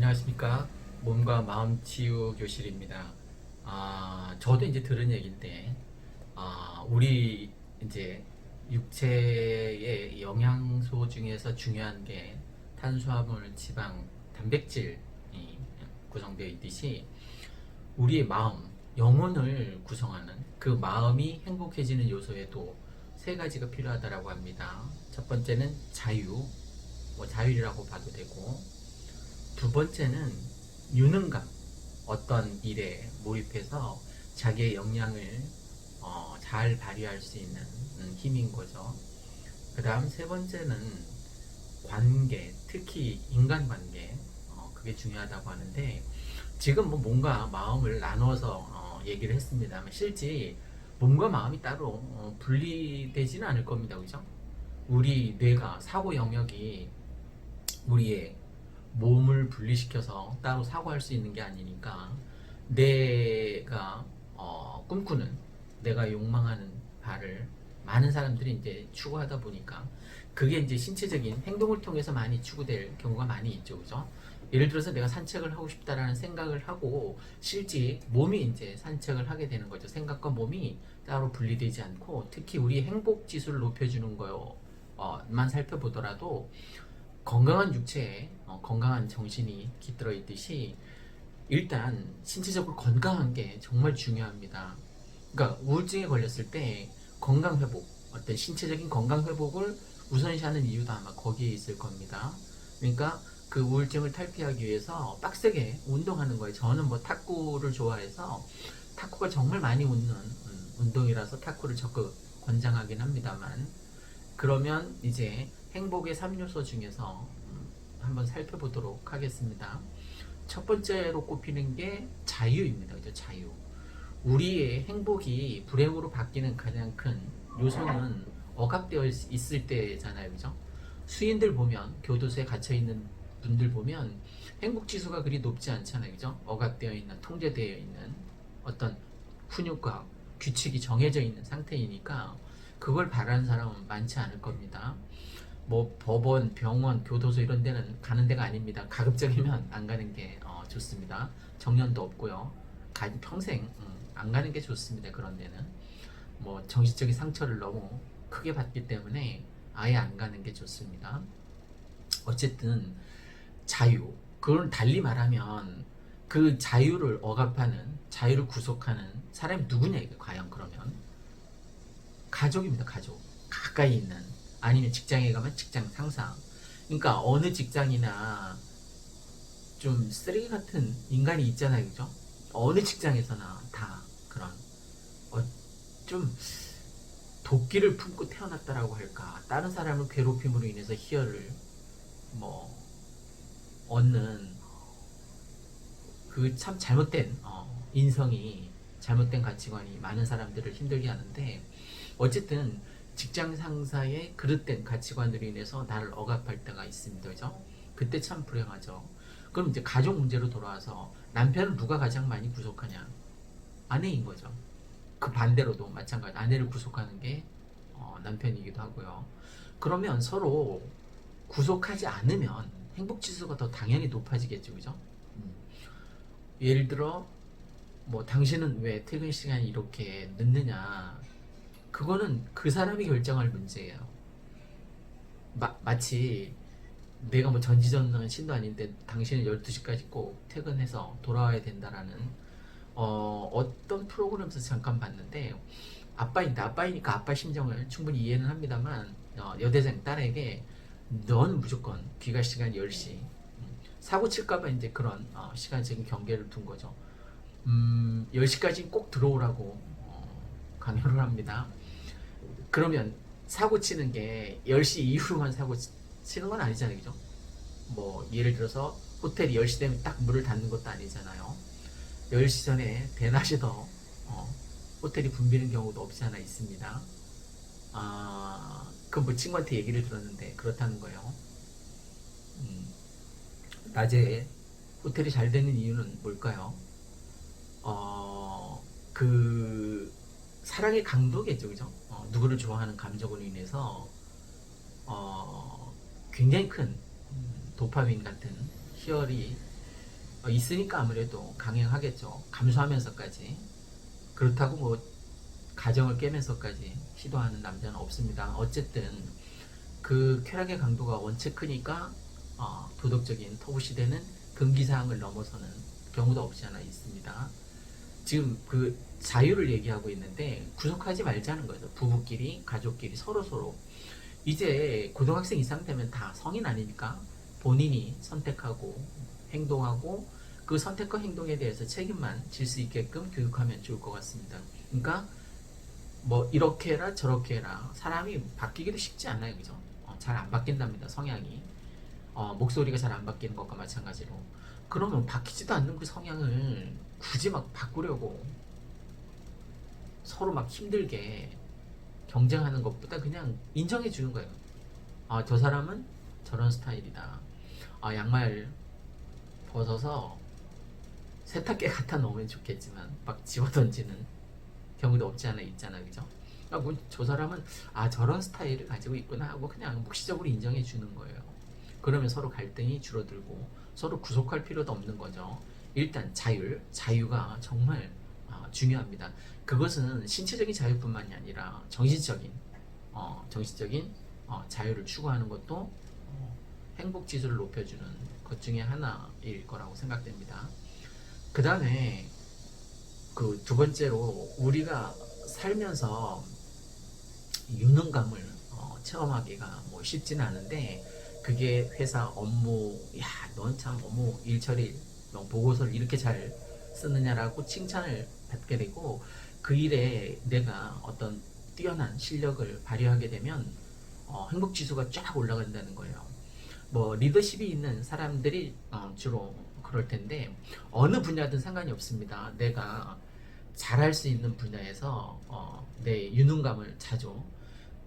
안녕하십니까. 몸과 마음 치유 교실입니다. 저도 이제 들은 얘기인데, 우리 이제 육체의 영양소 중에서 중요한 게 탄수화물, 지방, 단백질이 구성되어 있듯이 우리의 마음, 영혼을 구성하는 그 마음이 행복해지는 요소에도 세 가지가 필요하다고 합니다. 첫 번째는 자유, 뭐 자율이라고 봐도 되고, 두 번째는 유능감, 어떤 일에 몰입해서 자기의 역량을 잘 발휘할 수 있는 힘인 거죠. 그 다음 세 번째는 관계, 특히 인간관계, 그게 중요하다고 하는데, 지금 뭐 몸과 마음을 나눠서 얘기를 했습니다만 실제 몸과 마음이 따로 분리되지는 않을 겁니다. 그죠? 우리 뇌가 사고 영역이 우리의 몸을 분리시켜서 따로 사고할 수 있는 게 아니니까 내가 꿈꾸는, 내가 욕망하는 바를 많은 사람들이 이제 추구하다 보니까 그게 이제 신체적인 행동을 통해서 많이 추구될 경우가 많이 있죠. 그죠? 예를 들어서 내가 산책을 하고 싶다라는 생각을 하고 실제 몸이 이제 산책을 하게 되는 거죠. 생각과 몸이 따로 분리되지 않고, 특히 우리 행복 지수를 높여주는 거만 살펴보더라도 건강한 육체에 건강한 정신이 깃들어 있듯이 일단 신체적으로 건강한 게 정말 중요합니다. 그러니까 우울증에 걸렸을 때 건강 회복, 어떤 신체적인 건강 회복을 우선시하는 이유도 아마 거기에 있을 겁니다. 그러니까 그 우울증을 탈피하기 위해서 빡세게 운동하는 거예요. 저는 뭐 탁구를 좋아해서 탁구가 정말 많이 웃는 운동이라서 탁구를 적극 권장하긴 합니다만, 그러면 이제 행복의 3요소 중에서 한번 살펴보도록 하겠습니다. 첫 번째로 꼽히는 게 자유입니다. 그죠? 자유. 우리의 행복이 불행으로 바뀌는 가장 큰 요소는 억압되어 있을 때잖아요. 그죠? 수인들 보면, 교도소에 갇혀 있는 분들 보면 행복 지수가 그리 높지 않잖아요. 그죠? 억압되어 있는, 통제되어 있는 어떤 훈육과 규칙이 정해져 있는 상태이니까 그걸 바라는 사람은 많지 않을 겁니다. 뭐 법원, 병원, 교도소 이런 데는 가는 데가 아닙니다. 가급적이면 안 가는 게 좋습니다. 정년도 없고요. 평생 안 가는 게 좋습니다. 그런 데는 뭐 정신적인 상처를 너무 크게 받기 때문에 아예 안 가는 게 좋습니다. 어쨌든 자유, 그걸 달리 말하면 그 자유를 억압하는, 자유를 구속하는 사람이 누구냐 이게 과연. 그러면 가족입니다. 가족. 가까이 있는, 아니면 직장에 가면 직장 상사. 그러니까 어느 직장이나 좀 쓰레기 같은 인간이 있잖아요. 그죠? 어느 직장에서나 다 그런 좀 도끼를 품고 태어났다라고 할까, 다른 사람을 괴롭힘으로 인해서 희열을 뭐 얻는 그 참 잘못된 인성이, 잘못된 가치관이 많은 사람들을 힘들게 하는데, 어쨌든 직장 상사의 그릇된 가치관으로 인해서 나를 억압할 때가 있습니다. 그죠? 그때 참 불행하죠. 그럼 이제 가족 문제로 돌아와서 남편을 누가 가장 많이 구속하냐? 아내인 거죠. 그 반대로도 마찬가지, 아내를 구속하는 게 남편이기도 하고요. 그러면 서로 구속하지 않으면 행복 지수가 더 당연히 높아지겠죠. 그죠? 예를 들어 뭐 당신은 왜 퇴근 시간이 이렇게 늦느냐, 그거는 그 사람이 결정할 문제예요. 마치 내가 뭐 전지전능한 신도 아닌데 당신은 12시까지 꼭 퇴근해서 돌아와야 된다라는 어떤 프로그램에서 잠깐 봤는데, 아빠이니까 아빠 심정을 충분히 이해는 합니다만, 여대생 딸에게 넌 무조건 귀가 시간 10시, 사고 칠까봐 이제 그런 시간적인 경계를 둔 거죠. 10시까지 꼭 들어오라고 강요를 합니다. 그러면 사고 치는 게 10시 이후로만 사고 치는 건 아니잖아요. 그죠? 뭐 예를 들어서 호텔이 10시 되면 딱 문을 닫는 것도 아니잖아요. 10시 전에 대낮에 더 호텔이 붐비는 경우도 없지 않아 있습니다. 그 뭐 친구한테 얘기를 들었는데 그렇다는 거예요. 낮에 호텔이 잘 되는 이유는 뭘까요? 그 사랑의 강도겠죠. 그죠? 누구를 좋아하는 감정으로 인해서 굉장히 큰 도파민 같은 희열이 있으니까 아무래도 강행하겠죠. 감수하면서까지. 그렇다고 뭐 가정을 깨면서까지 시도하는 남자는 없습니다. 어쨌든 그 쾌락의 강도가 원체 크니까 도덕적인 터부 시대는 금기사항을 넘어서는 경우도 없지 않아 있습니다. 지금 그 자유를 얘기하고 있는데 구속하지 말자는 거죠. 부부끼리, 가족끼리 서로 이제 고등학생 이상 되면 다 성인 아닙니까? 본인이 선택하고 행동하고 그 선택과 행동에 대해서 책임만 질 수 있게끔 교육하면 좋을 것 같습니다. 그러니까 뭐 이렇게 해라 저렇게 해라 사람이 바뀌기도 쉽지 않아요. 그죠? 잘 안 바뀐답니다. 성향이 목소리가 잘 안 바뀌는 것과 마찬가지로 그러면 바뀌지도 않는 그 성향을 굳이 막 바꾸려고 서로 막 힘들게 경쟁하는 것보다 그냥 인정해 주는 거예요. 저 사람은 저런 스타일이다. 양말 벗어서 세탁기에 갖다 놓으면 좋겠지만 막 집어던지는 경우도 없지 않아 있잖아. 그죠? 저 사람은 저런 스타일을 가지고 있구나 하고 그냥 묵시적으로 인정해 주는 거예요. 그러면 서로 갈등이 줄어들고 서로 구속할 필요도 없는 거죠. 일단 자유가 정말 중요합니다. 그것은 신체적인 자유뿐만이 아니라 정신적인 자유를 추구하는 것도 행복 지수를 높여주는 것 중에 하나일 거라고 생각됩니다. 그 다음에 그 두 번째로 우리가 살면서 유능감을 체험하기가 뭐 쉽지는 않은데 그게 회사 업무 넌 참 업무 일처리 너 보고서를 이렇게 잘 쓰느냐라고 칭찬을 받게 되고 그 일에 내가 어떤 뛰어난 실력을 발휘하게 되면 행복 지수가 쫙 올라간다는 거예요. 뭐 리더십이 있는 사람들이 주로 그럴 텐데 어느 분야든 상관이 없습니다. 내가 잘할 수 있는 분야에서 내 유능감을 자주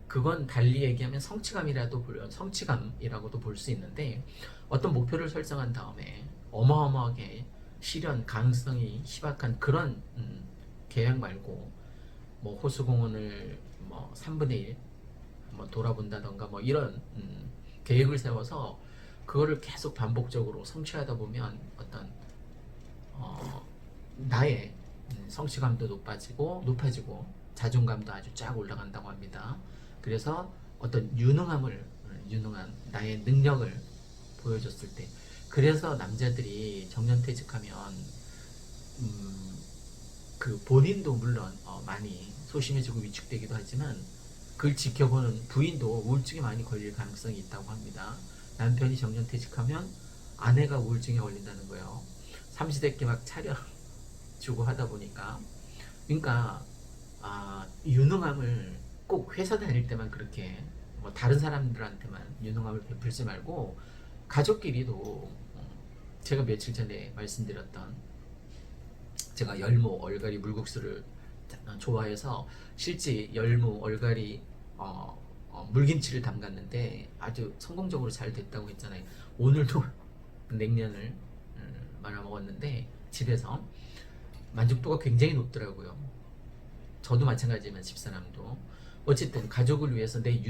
그건 달리 얘기하면 성취감이라고도 볼 수 있는데 어떤 목표를 설정한 다음에 어마어마하게 실현 가능성이 희박한 그런 계획 말고 뭐 호수공원을 뭐 3분의 1 뭐 돌아본다던가 뭐 이런 계획을 세워서 그거를 계속 반복적으로 성취하다 보면 어떤 나의 성취감도 높아지고 자존감도 아주 쫙 올라간다고 합니다. 그래서 어떤 유능한 나의 능력을 보여줬을 때 그래서 남자들이 정년퇴직하면 그 본인도 물론 많이 소심해지고 위축되기도 하지만 그걸 지켜보는 부인도 우울증에 많이 걸릴 가능성이 있다고 합니다. 남편이 정년퇴직하면 아내가 우울증에 걸린다는 거예요. 삼시세끼 막 차려주고 하다 보니까 그러니까 유능함을 꼭 회사 다닐 때만 그렇게 뭐 다른 사람들한테만 유능함을 베풀지 말고 가족끼리도 제가 며칠 전에 말씀드렸던 제가 열무 얼갈이 물국수를 좋아해서 실제 열무 얼갈이 물김치를 담갔는데 아주 성공적으로 잘 됐다고 했잖아요. 오늘도 냉면을 말아 먹었는데 집에서 만족도가 굉장히 높더라고요. 저도 마찬가지지만 집사람도 어쨌든 가족을 위해서 내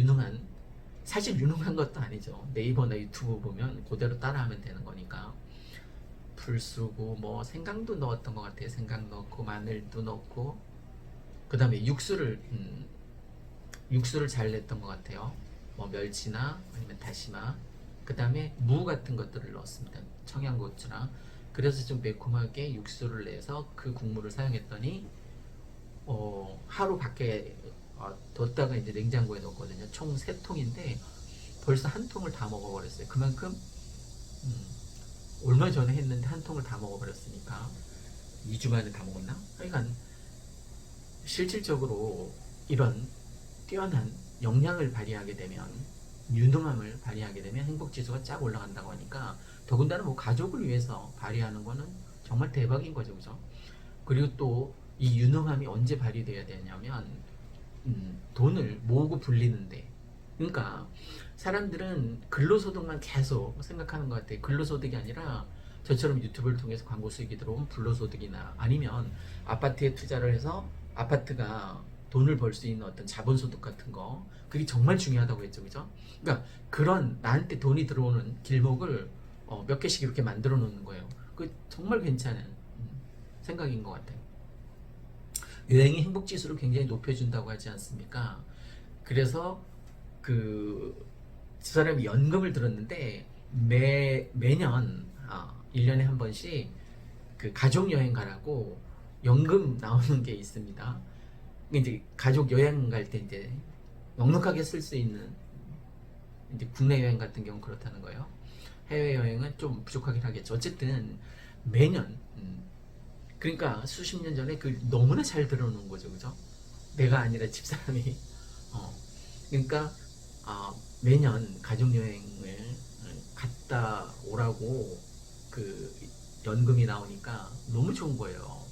사실 유능한 것도 아니죠. 네이버나 유튜브 보면 그대로 따라하면 되는 거니까 풀 쓰고 뭐 생강도 넣었던 것 같아요. 생강 넣고 마늘도 넣고 그 다음에 육수를 잘 냈던 것 같아요. 뭐 멸치나 아니면 다시마 그 다음에 무 같은 것들을 넣었습니다. 청양고추랑 그래서 좀 매콤하게 육수를 내서 그 국물을 사용했더니 하루 밖에 뒀다가 이제 냉장고에 넣었거든요. 총 3통인데 벌써 한 통을 다 먹어버렸어요. 그만큼 얼마 전에 했는데 한 통을 다 먹어버렸으니까 2주 만에 다 먹었나? 하여간 실질적으로 이런 뛰어난 역량을 발휘하게 되면 유능함을 발휘하게 되면 행복지수가 쫙 올라간다고 하니까 더군다나 뭐 가족을 위해서 발휘하는 거는 정말 대박인 거죠. 그죠? 그리고 또 이 유능함이 언제 발휘돼야 되냐면 돈을 모으고 불리는데 그러니까 사람들은 근로소득만 계속 생각하는 것 같아요. 근로소득이 아니라 저처럼 유튜브를 통해서 광고 수익이 들어오면 불로소득이나 아니면 아파트에 투자를 해서 아파트가 돈을 벌 수 있는 어떤 자본소득 같은 거 그게 정말 중요하다고 했죠. 그죠? 그러니까 그런 나한테 돈이 들어오는 길목을 몇 개씩 이렇게 만들어 놓는 거예요. 그 정말 괜찮은 생각인 것 같아요. 여행이 행복 지수를 굉장히 높여준다고 하지 않습니까? 그래서 그 사람이 연금을 들었는데 매년 1년에 한 번씩 그 가족 여행 가라고 연금 나오는 게 있습니다. 이제 가족 여행 갈 때 이제 넉넉하게 쓸 수 있는 이제 국내 여행 같은 경우 그렇다는 거예요. 해외 여행은 좀 부족하긴 하겠죠. 어쨌든 매년 그러니까 수십 년 전에 그 너무나 잘 들어놓은 거죠, 그죠? 내가 아니라 집사람이 그러니까 매년 가족 여행을 갔다 오라고 그 연금이 나오니까 너무 좋은 거예요.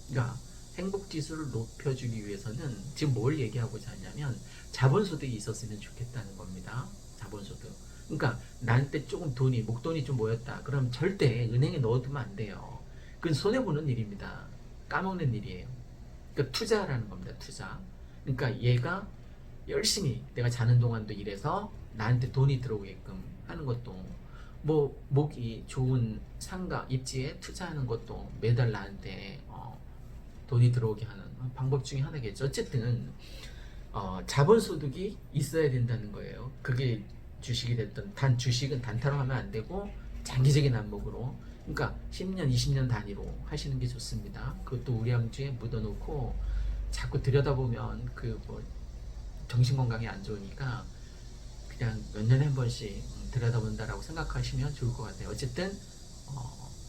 그러니까 행복 지수를 높여주기 위해서는 지금 뭘 얘기하고자 하냐면 자본소득이 있었으면 좋겠다는 겁니다. 자본소득. 그러니까 나한테 조금 돈이 목돈이 좀 모였다. 그럼 절대 은행에 넣어두면 안 돼요. 그건 손해 보는 일입니다. 까먹는 일이에요. 그러니까 투자라는 겁니다. 투자. 그러니까 얘가 열심히 내가 자는 동안도 일해서 나한테 돈이 들어오게끔 하는 것도 뭐 목이 좋은 상가 입지에 투자하는 것도 매달 나한테 돈이 들어오게 하는 방법 중에 하나겠죠. 어쨌든 자본소득이 있어야 된다는 거예요. 그게 주식이 됐든 주식은 단타로 하면 안 되고 장기적인 안목으로 그러니까 10년 20년 단위로 하시는 게 좋습니다. 그것도 우량주에 묻어놓고 자꾸 들여다보면 그 뭐 정신건강에 안 좋으니까 그냥 몇 년에 한 번씩 들여다본다라고 생각하시면 좋을 것 같아요. 어쨌든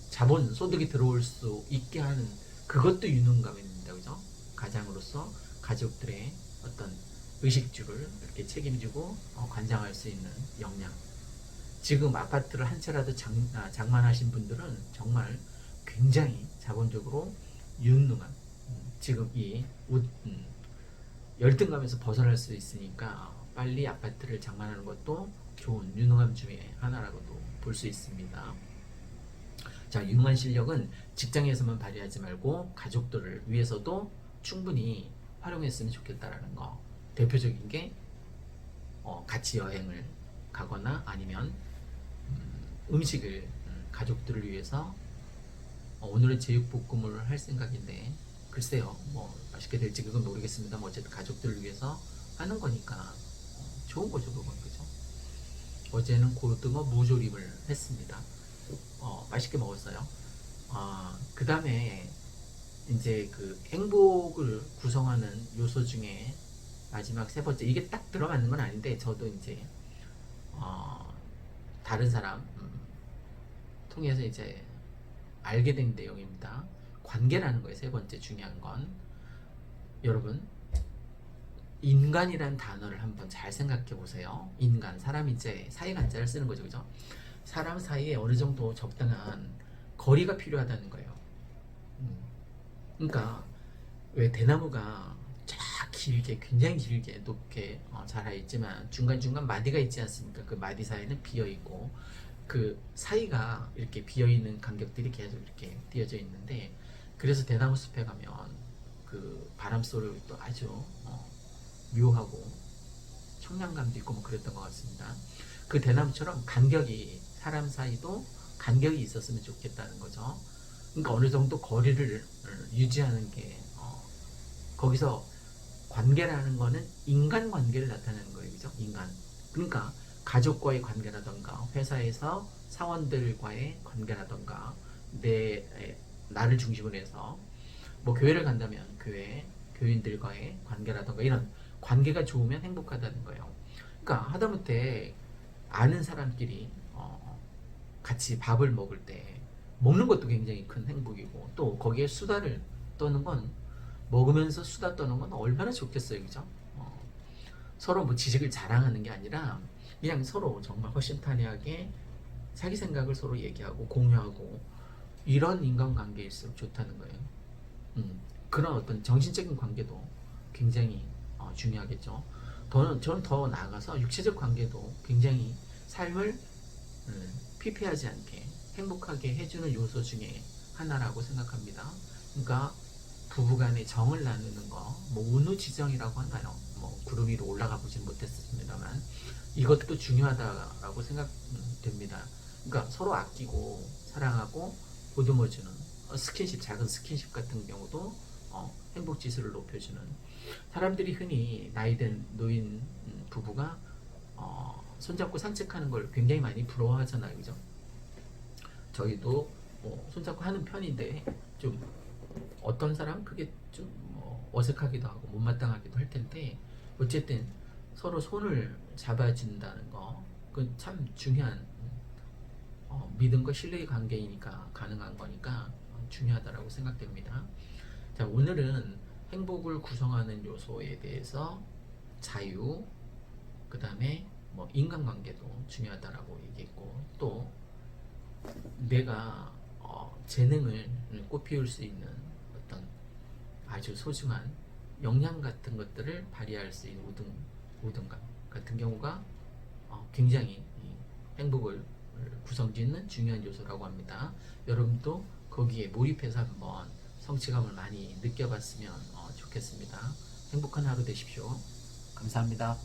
자본 소득이 들어올 수 있게 하는 그것도 유능감입니다. 그죠? 가장으로서 가족들의 어떤 의식주를 이렇게 책임지고 관장할 수 있는 역량. 지금 아파트를 한 채라도 장만하신 분들은 정말 굉장히 자본적으로 유능한 지금 이 열등감에서 벗어날 수 있으니까 빨리 아파트를 장만하는 것도 좋은 유능함 중에 하나라고도 볼 수 있습니다. 자, 유능한 실력은 직장에서만 발휘하지 말고 가족들을 위해서도 충분히 활용했으면 좋겠다라는 거. 대표적인 게 같이 여행을 가거나 아니면 음식을 가족들을 위해서 오늘은 제육볶음을 할 생각인데 글쎄요 뭐 맛있게 될지 그건 모르겠습니다. 뭐 어쨌든 가족들을 위해서 하는 거니까 좋은 거죠 그건. 그죠? 어제는 고등어 무조림을 했습니다. 맛있게 먹었어요. 그 다음에 이제 그 행복을 구성하는 요소 중에 마지막 세 번째 이게 딱 들어맞는 건 아닌데 저도 이제 다른 사람 통해서 이제 알게 된 내용입니다. 관계라는 거예요. 세 번째 중요한 건 여러분 인간이란 단어를 한번 잘 생각해 보세요. 인간 사람이 이제 사이간자를 쓰는 거죠, 그죠? 사람 사이에 어느 정도 적당한 거리가 필요하다는 거예요. 그러니까 왜 대나무가 쫙 길게 굉장히 길게 높게 자라 있지만 중간중간 마디가 있지 않습니까? 그 마디 사이는 비어 있고 그 사이가 이렇게 비어 있는 간격들이 계속 이렇게 띄어져 있는데 그래서 대나무 숲에 가면 그 바람 소리도 아주 묘하고 청량감도 있고 뭐 그랬던 것 같습니다. 그 대나무처럼 간격이 사람 사이도 간격이 있었으면 좋겠다는 거죠. 그러니까 어느 정도 거리를 유지하는 게 거기서 관계라는 거는 인간 관계를 나타내는 거예요. 그죠? 인간. 그러니까 가족과의 관계라던가 회사에서 사원들과의 관계라던가 나를 중심으로 해서 뭐 교회를 간다면 교인들과의 관계라던가 이런 관계가 좋으면 행복하다는 거예요. 그러니까 하다못해 아는 사람끼리 같이 밥을 먹을 때 먹는 것도 굉장히 큰 행복이고 또 거기에 수다를 떠는 건 먹으면서 수다 떠는 건 얼마나 좋겠어요. 그죠? 서로 뭐 지식을 자랑하는 게 아니라 그냥 서로 정말 허심탄회하게 자기 생각을 서로 얘기하고 공유하고 이런 인간관계일수록 좋다는 거예요. 그런 어떤 정신적인 관계도 굉장히 중요하겠죠. 저는 더 나아가서 육체적 관계도 굉장히 삶을 피폐하지 않게 행복하게 해주는 요소 중에 하나라고 생각합니다. 그러니까 부부간의 정을 나누는 거, 뭐 운우지정이라고 하나요? 뭐 구름 위로 올라가 보진 못했습니다만 이것도 중요하다라고 생각됩니다. 그러니까 서로 아끼고 사랑하고 보듬어주는 스킨십, 작은 스킨십 같은 경우도 행복 지수를 높여주는, 사람들이 흔히 나이든 노인 부부가 손잡고 산책하는 걸 굉장히 많이 부러워하잖아요, 그죠? 저희도 손잡고 하는 편인데 좀 어떤 사람 그게 좀뭐 어색하기도 하고 못마땅하기도 할 텐데, 어쨌든 서로 손을 잡아준다는 거, 그 참 중요한 믿음과 신뢰의 관계이니까 가능한 거니까 중요하다라고 생각됩니다. 자, 오늘은 행복을 구성하는 요소에 대해서 자유, 그 다음에 뭐 인간관계도 중요하다라고 얘기했고, 또 내가 재능을 꽃피울 수 있는 어떤 아주 소중한 역량 같은 것들을 발휘할 수 있는 우등감 같은 경우가 굉장히 행복을 구성짓는 중요한 요소라고 합니다. 여러분도 거기에 몰입해서 한번 성취감을 많이 느껴봤으면 좋겠습니다. 행복한 하루 되십시오. 감사합니다.